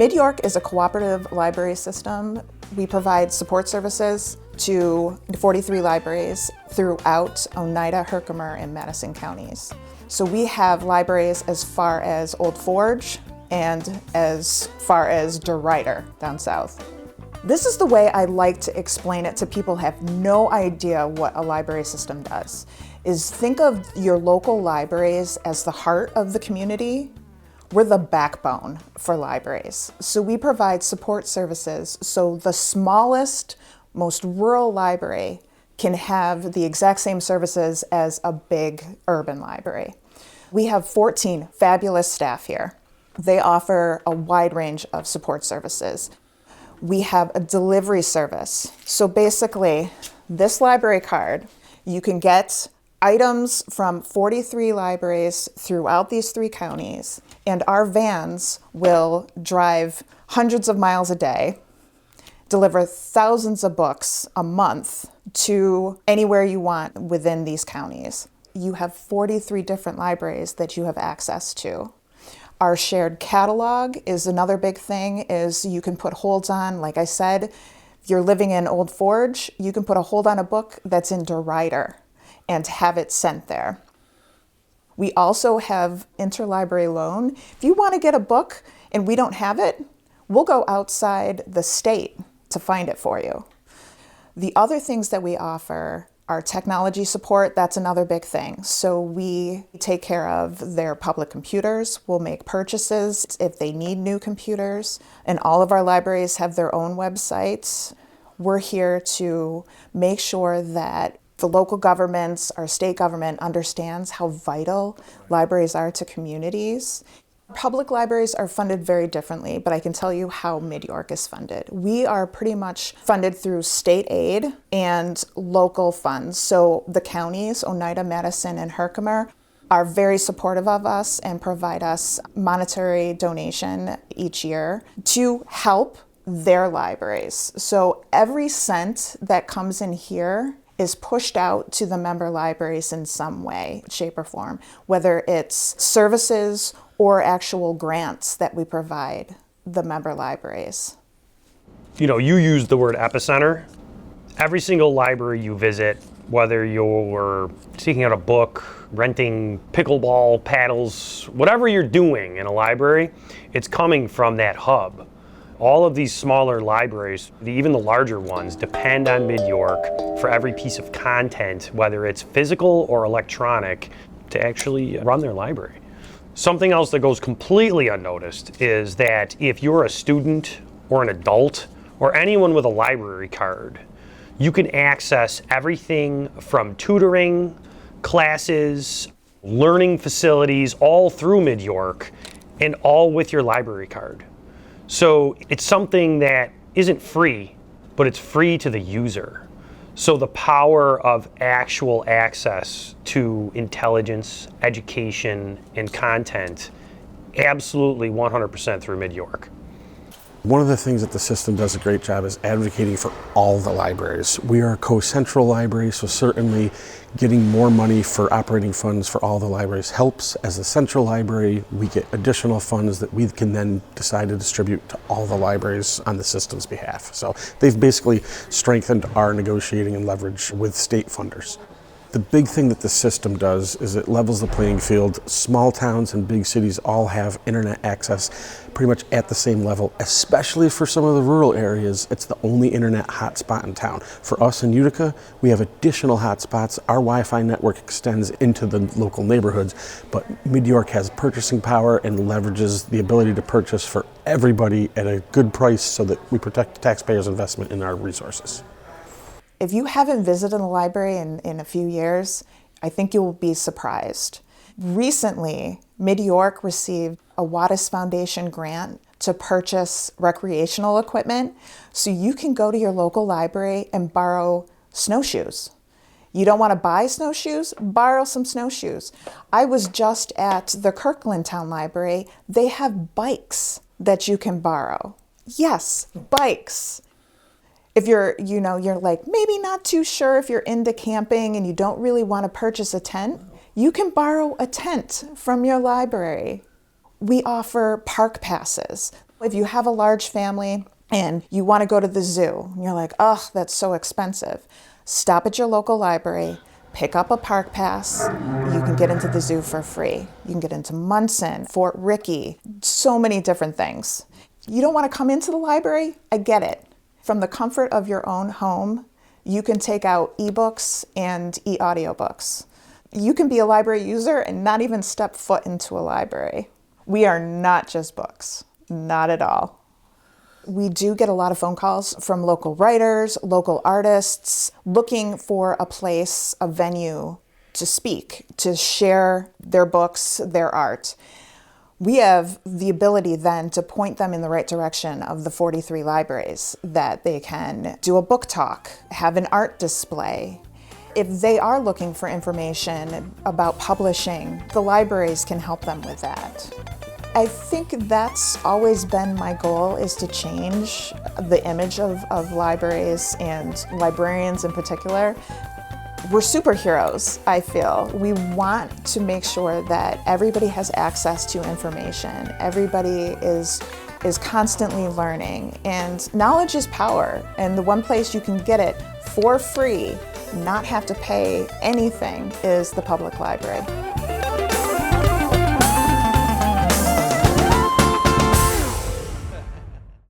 Mid-York is a cooperative library system. We provide support services to 43 libraries throughout Oneida, Herkimer, and Madison counties. So we have libraries as far as Old Forge and as far as DeRuyter down south. This is the way I like to explain it to people who have no idea what a library system does, is think of your local libraries as the heart of the community. We're the backbone for libraries. So we provide support services so the smallest, most rural library can have the exact same services as a big urban library. We have 14 fabulous staff here. They offer a wide range of support services. We have a delivery service. So basically, this library card, you can get items from 43 libraries throughout these 3 counties, and our vans will drive hundreds of miles a day, deliver thousands of books a month to anywhere you want within these counties. You have 43 different libraries that you have access to. Our shared catalog is another big thing, is you can put holds on, like I said, if you're living in Old Forge, you can put a hold on a book that's in DeRuyter and have it sent there. We also have interlibrary loan. If you want to get a book and we don't have it, we'll go outside the state to find it for you. The other things that we offer are technology support. That's another big thing. So we take care of their public computers. We'll make purchases if they need new computers. And all of our libraries have their own websites. We're here to make sure that the local governments, our state government understands how vital libraries are to communities. Public libraries are funded very differently, but I can tell you how Mid-York is funded. We are pretty much funded through state aid and local funds. So the counties, Oneida, Madison, and Herkimer, are very supportive of us and provide us monetary donation each year to help their libraries. So every cent that comes in here is pushed out to the member libraries in some way, shape, or form, whether it's services or actual grants that we provide the member libraries. You know, you use the word epicenter. Every single library you visit, whether you're seeking out a book, renting pickleball paddles, whatever you're doing in a library, it's coming from that hub. All of these smaller libraries, even the larger ones, depend on Mid-York for every piece of content, whether it's physical or electronic, to actually run their library. Something else that goes completely unnoticed is that if you're a student or an adult or anyone with a library card, you can access everything from tutoring, classes, learning facilities, all through Mid-York, and all with your library card. So it's something that isn't free, but it's free to the user. So the power of actual access to intelligence, education, and content, absolutely 100% through Mid-York. One of the things that the system does a great job is advocating for all the libraries. We are a co-central library, so certainly getting more money for operating funds for all the libraries helps. As a central library, we get additional funds that we can then decide to distribute to all the libraries on the system's behalf. So they've basically strengthened our negotiating and leverage with state funders. The big thing that the system does is it levels the playing field. Small towns and big cities all have internet access pretty much at the same level, especially for some of the rural areas. It's the only internet hotspot in town. For us in Utica, we have additional hotspots. Our Wi-Fi network extends into the local neighborhoods, but Mid-York has purchasing power and leverages the ability to purchase for everybody at a good price so that we protect the taxpayers' investment in our resources. If you haven't visited a library in a few years, I think you will be surprised. Recently, Mid-York received a Wattis Foundation grant to purchase recreational equipment, so you can go to your local library and borrow snowshoes. You don't want to buy snowshoes? Borrow some snowshoes. I was just at the Kirkland Town Library. They have bikes that you can borrow. Yes, bikes. If you're like maybe not too sure if you're into camping and you don't really want to purchase a tent, you can borrow a tent from your library. We offer park passes. If you have a large family and you want to go to the zoo, and you're like, oh, that's so expensive, stop at your local library, pick up a park pass. You can get into the zoo for free. You can get into Munson, Fort Rickey, so many different things. You don't want to come into the library? I get it. From the comfort of your own home, you can take out ebooks and e-audiobooks. You can be a library user and not even step foot into a library. We are not just books, not at all. We do get a lot of phone calls from local writers, local artists, looking for a place, a venue to speak, to share their books, their art. We have the ability then to point them in the right direction of the 43 libraries that they can do a book talk, have an art display. If they are looking for information about publishing, the libraries can help them with that. I think that's always been my goal, is to change the image of libraries and librarians in particular. We're superheroes, I feel. We want to make sure that everybody has access to information. Everybody is constantly learning, and knowledge is power. And the one place you can get it for free, not have to pay anything, is the public library.